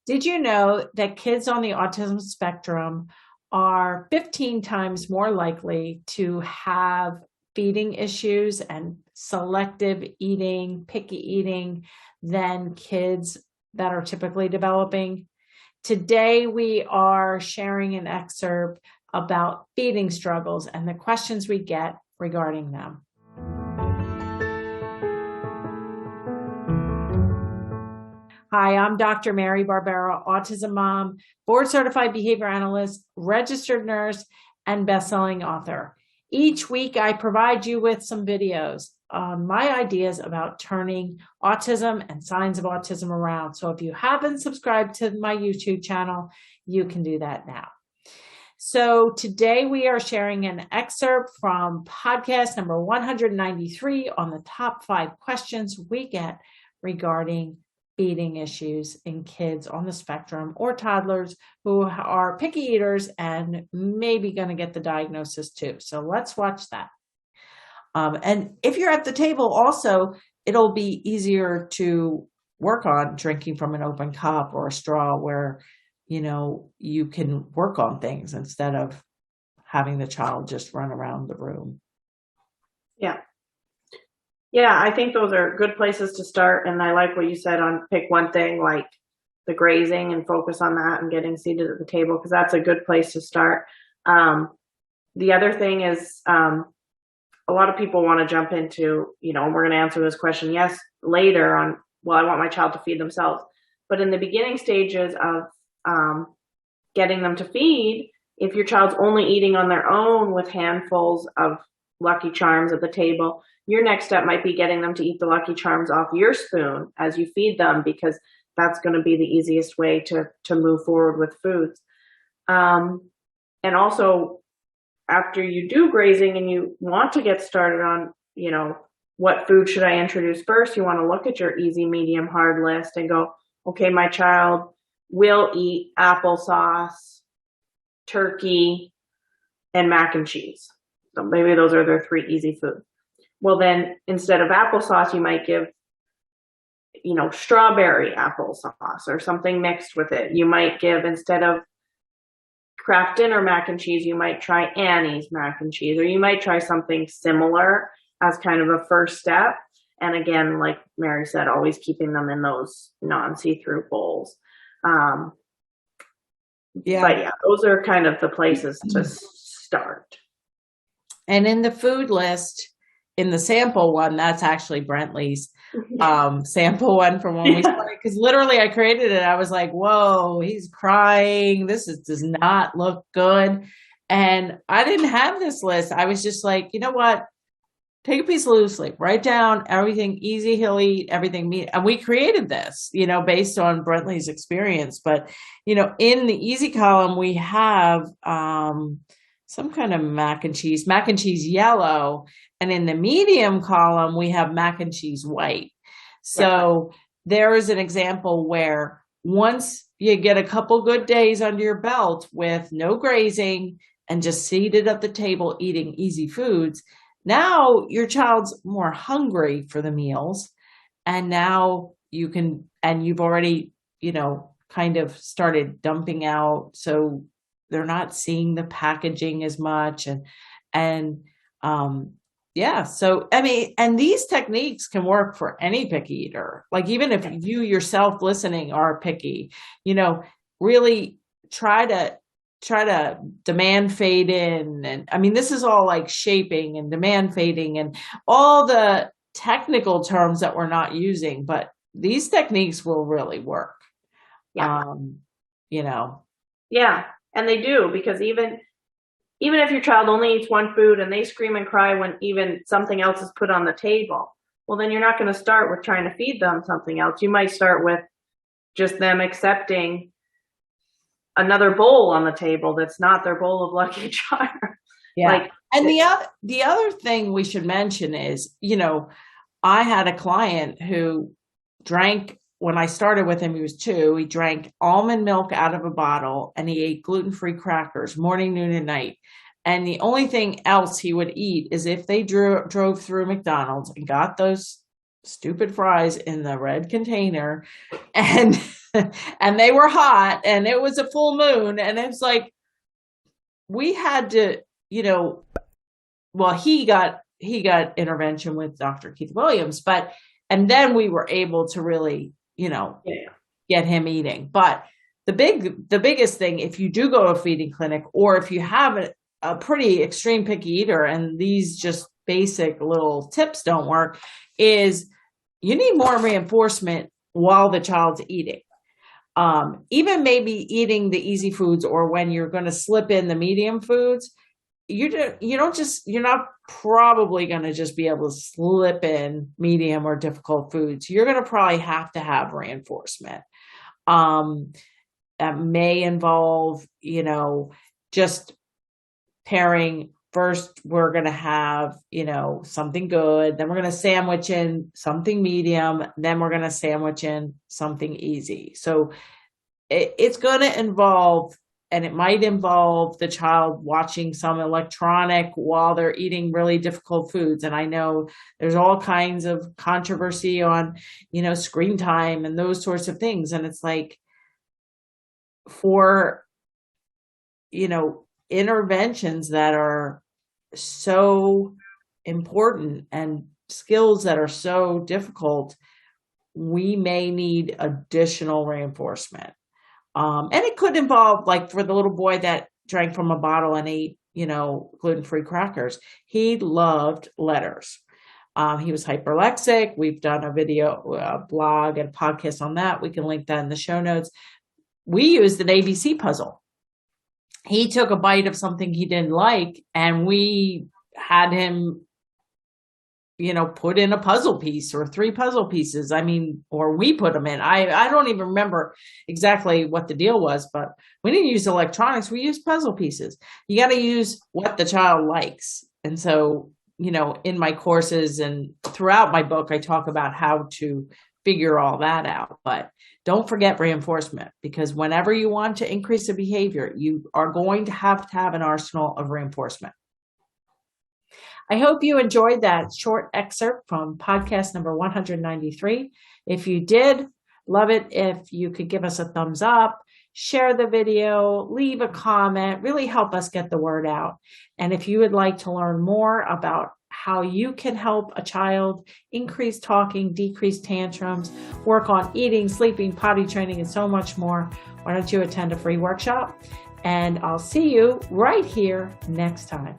Did you know that kids on the autism spectrum are 15 times more likely to have feeding issues and selective eating, picky eating than kids that are typically developing? Today, we are sharing an excerpt about feeding struggles and the questions we get regarding them. Hi, I'm Dr. Mary Barbera, autism mom, board-certified behavior analyst, registered nurse, and best-selling author. Each week, I provide you with some videos on my ideas about turning autism and signs of autism around. So if you haven't subscribed to my YouTube channel, you can do that now. So today we are sharing an excerpt from podcast number 193 on the top 5 questions we get regarding feeding issues in kids on the spectrum or toddlers who are picky eaters and maybe going to get the diagnosis too. So let's watch that. And if you're at the table also, it'll be easier to work on drinking from an open cup or a straw where, you can work on things instead of having the child just run around the room. Yeah, I think those are good places to start. And I like what you said on pick one thing like the grazing and focus on that and getting seated at the table, because that's a good place to start. The other thing is a lot of people want to jump into, and we're going to answer this question, yes, later on, I want my child to feed themselves. But in the beginning stages of getting them to feed, if your child's only eating on their own with handfuls of Lucky Charms at the table, your next step might be getting them to eat the Lucky Charms off your spoon as you feed them, because that's going to be the easiest way to move forward with foods. And also, after you do grazing and you want to get started on, what food should I introduce first, you want to look at your easy, medium, hard list and go, okay, my child will eat applesauce, turkey, and mac and cheese. So maybe those are their 3 easy foods. Well, then instead of applesauce, you might give, strawberry applesauce or something mixed with it. You might give, instead of Kraft Dinner mac and cheese, you might try Annie's mac and cheese, or you might try something similar as kind of a first step. And again, like Mary said, always keeping them in those non-see-through bowls. But yeah, those are kind of the places to start. And in the food list, in the sample one, that's actually Brentley's sample one from when we started. Because literally I created it. I was like, whoa, he's crying. Does not look good. And I didn't have this list. I was just like, you know what? Take a piece of loose leaf. Write down everything easy he'll eat, everything meat. And we created this, based on Brentley's experience. But, in the easy column, we have some kind of mac and cheese yellow. And in the medium column, we have mac and cheese white. So there is an example where once you get a couple good days under your belt with no grazing and just seated at the table eating easy foods, now your child's more hungry for the meals. And now you can, and you've already, kind of started dumping out. So they're not seeing the packaging as much. So, and these techniques can work for any picky eater. Like even if you yourself listening are picky, really try to demand fade in. And this is all like shaping and demand fading and all the technical terms that we're not using, but these techniques will really work. Yeah. And they do, because even if your child only eats one food and they scream and cry when even something else is put on the table, well, then you're not going to start with trying to feed them something else. You might start with just them accepting another bowl on the table that's not their bowl of Lucky Charms. Yeah. And the other thing we should mention is, I had a client who drank, when I started with him, he was 2, he drank almond milk out of a bottle and he ate gluten-free crackers morning, noon, and night. And the only thing else he would eat is if they drove through McDonald's and got those stupid fries in the red container and and they were hot and it was a full moon. And it's like, we had to, well, he got intervention with Dr. Keith Williams, and then we were able to really, get him eating. But the biggest thing, if you do go to a feeding clinic, or if you have a pretty extreme picky eater and these just basic little tips don't work, is you need more reinforcement while the child's eating. Even maybe eating the easy foods, or when you're going to slip in the medium foods, you're not probably going to just be able to slip in medium or difficult foods. You're going to probably have to have reinforcement. That may involve, just pairing. First, we're going to have, something good. Then we're going to sandwich in something medium. Then we're going to sandwich in something easy. So it's going to involve, and it might involve the child watching some electronic while they're eating really difficult foods. And I know there's all kinds of controversy on, screen time and those sorts of things. And it's like, for, interventions that are so important and skills that are so difficult, we may need additional reinforcement. And it could involve, like for the little boy that drank from a bottle and ate, gluten-free crackers, he loved letters. He was hyperlexic. We've done a video, a blog and podcast on that. We can link that in the show notes. We used an ABC puzzle. He took a bite of something he didn't like, and we had him, put in a puzzle piece or 3 puzzle pieces. Or we put them in. I don't even remember exactly what the deal was, but we didn't use electronics. We used puzzle pieces. You got to use what the child likes. And so, in my courses and throughout my book, I talk about how to figure all that out. But don't forget reinforcement, because whenever you want to increase the behavior, you are going to have an arsenal of reinforcement. I hope you enjoyed that short excerpt from podcast number 193. If you did, love it if you could give us a thumbs up, share the video, leave a comment, really help us get the word out. And if you would like to learn more about how you can help a child increase talking, decrease tantrums, work on eating, sleeping, potty training, and so much more, why don't you attend a free workshop? And I'll see you right here next time.